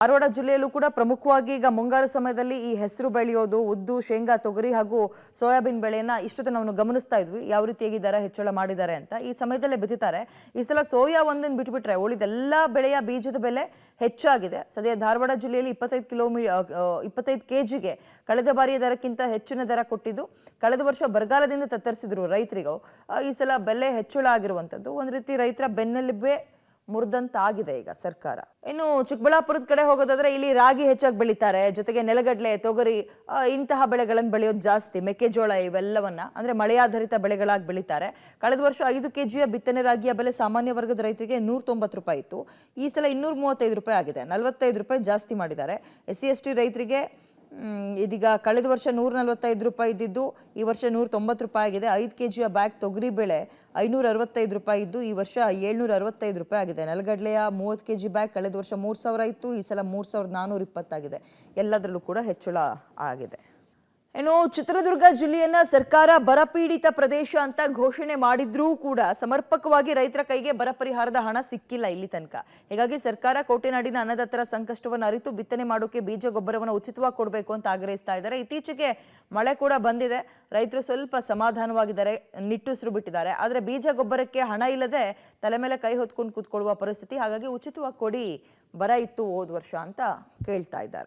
ಧಾರವಾಡ ಜಿಲ್ಲೆಯಲ್ಲೂ ಕೂಡ ಪ್ರಮುಖವಾಗಿ ಈಗ ಮುಂಗಾರು ಸಮಯದಲ್ಲಿ ಈ ಹೆಸರು ಬೆಳೆಯೋದು, ಉದ್ದು, ಶೇಂಗಾ, ತೊಗರಿ ಹಾಗೂ ಸೋಯಾಬೀನ್ ಬೆಳೆಯನ್ನ ಇಷ್ಟೊತ್ತು ನಾವು ಗಮನಿಸ್ತಾ ಇದ್ವಿ. ಯಾವ ರೀತಿಯಾಗಿ ದರ ಹೆಚ್ಚಳ ಮಾಡಿದ್ದಾರೆ ಅಂತ ಈ ಸಮಯದಲ್ಲೇ ಬಿತ್ತಿದ್ದಾರೆ. ಈ ಸಲ ಸೋಯಾ ಒಂದನ್ನು ಬಿಟ್ಟುಬಿಟ್ರೆ ಉಳಿದೆಲ್ಲ ಬೆಳೆಯ ಬೀಜದ ಬೆಲೆ ಹೆಚ್ಚಾಗಿದೆ. ಸದ್ಯ ಧಾರವಾಡ ಜಿಲ್ಲೆಯಲ್ಲಿ 25 ಕೆಜಿಗೆ ಕಳೆದ ಬಾರಿಯ ದರಕ್ಕಿಂತ ಹೆಚ್ಚಿನ ದರ ಕೊಟ್ಟಿದ್ದು, ಕಳೆದ ವರ್ಷ ಬರಗಾಲದಿಂದ ತತ್ತರಿಸಿದ್ರು ರೈತರಿಗೂ. ಈ ಸಲ ಬೆಲೆ ಹೆಚ್ಚಳ ಆಗಿರುವಂಥದ್ದು ಒಂದು ರೀತಿ ರೈತರ ಬೆನ್ನೆಲುಬೇ ಮುರಿದಂತಾಗಿದೆ ಈಗ ಸರ್ಕಾರ. ಇನ್ನು ಚಿಕ್ಕಬಳ್ಳಾಪುರದ ಕಡೆ ಹೋಗೋದಾದ್ರೆ ಇಲ್ಲಿ ರಾಗಿ ಹೆಚ್ಚಾಗಿ ಬೆಳೀತಾರೆ, ಜೊತೆಗೆ ನೆಲಗಡಲೆ, ತೊಗರಿ ಇಂತಹ ಬೆಳೆಗಳನ್ನು ಬೆಳೆಯೋದು ಜಾಸ್ತಿ. ಮೆಕ್ಕೆಜೋಳ ಇವೆಲ್ಲವನ್ನ ಅಂದ್ರೆ ಮಳೆಯಾಧಾರಿತ ಬೆಳೆಗಳಾಗಿ ಬೆಳೀತಾರೆ. ಕಳೆದ ವರ್ಷ 5 ಕೆಜಿಯ ಬಿತ್ತನೆ ರಾಗಿಯ ಬೆಲೆ ಸಾಮಾನ್ಯ ವರ್ಗದ ರೈತರಿಗೆ 190 ರೂಪಾಯಿ ಇತ್ತು. ಈ ಸಲ 235 ರೂಪಾಯಿ ಆಗಿದೆ. 45 ರೂಪಾಯಿ ಜಾಸ್ತಿ ಮಾಡಿದ್ದಾರೆ. SC/ST ರೈತರಿಗೆ ಇದೀಗ ಕಳೆದ ವರ್ಷ 145 ರೂಪಾಯಿ ಇದ್ದಿದ್ದು ಈ ವರ್ಷ 190 ರೂಪಾಯಿ ಆಗಿದೆ. 5 ಕೆಜಿಯ ಬ್ಯಾಗ್ ತೊಗರಿ ಬೆಳೆ 565 ರೂಪಾಯಿ ಇದ್ದು ಈ ವರ್ಷ 765 ರೂಪಾಯಿ ಆಗಿದೆ. ನೆಲಗಡಲೆಯ 30 ಕೆಜಿ ಬ್ಯಾಗ್ ಕಳೆದ ವರ್ಷ 3000 ಇತ್ತು, ಈ ಸಲ 3420 ಆಗಿದೆ. ಎಲ್ಲದರಲ್ಲೂ ಕೂಡ ಹೆಚ್ಚಳ ಆಗಿದೆ. ಇನ್ನು ಚಿತ್ರದುರ್ಗ ಜಿಲ್ಲೆಯನ್ನ ಸರ್ಕಾರ ಬರಪೀಡಿತ ಪ್ರದೇಶ ಅಂತ ಘೋಷಣೆ ಮಾಡಿದ್ರೂ ಕೂಡ ಸಮರ್ಪಕವಾಗಿ ರೈತರ ಕೈಗೆ ಬರ ಪರಿಹಾರದ ಹಣ ಸಿಕ್ಕಿಲ್ಲ ಇಲ್ಲಿ ತನಕ. ಹೀಗಾಗಿ ಸರ್ಕಾರ ಕೋಟೆನಾಡಿನ ಅನ್ನದಾತರ ಸಂಕಷ್ಟವನ್ನು ಅರಿತು ಬಿತ್ತನೆ ಮಾಡೋಕೆ ಬೀಜ ಗೊಬ್ಬರವನ್ನು ಉಚಿತವಾಗಿ ಕೊಡಬೇಕು ಅಂತ ಆಗ್ರಹಿಸ್ತಾ ಇದ್ದಾರೆ. ಇತ್ತೀಚೆಗೆ ಮಳೆ ಕೂಡ ಬಂದಿದೆ, ರೈತರು ಸ್ವಲ್ಪ ಸಮಾಧಾನವಾಗಿದ್ದಾರೆ, ನಿಟ್ಟುಸಿರು ಬಿಟ್ಟಿದ್ದಾರೆ. ಆದರೆ ಬೀಜ ಗೊಬ್ಬರಕ್ಕೆ ಹಣ ಇಲ್ಲದೆ ತಲೆ ಮೇಲೆ ಕೈ ಹೊತ್ಕೊಂಡು ಕೂತ್ಕೊಳ್ಳುವ ಪರಿಸ್ಥಿತಿ. ಹಾಗಾಗಿ ಉಚಿತವಾಗಿ ಕೊಡಿ, ಬರ ಇತ್ತು ಹೋದ ವರ್ಷ ಅಂತ ಕೇಳ್ತಾ ಇದ್ದಾರೆ.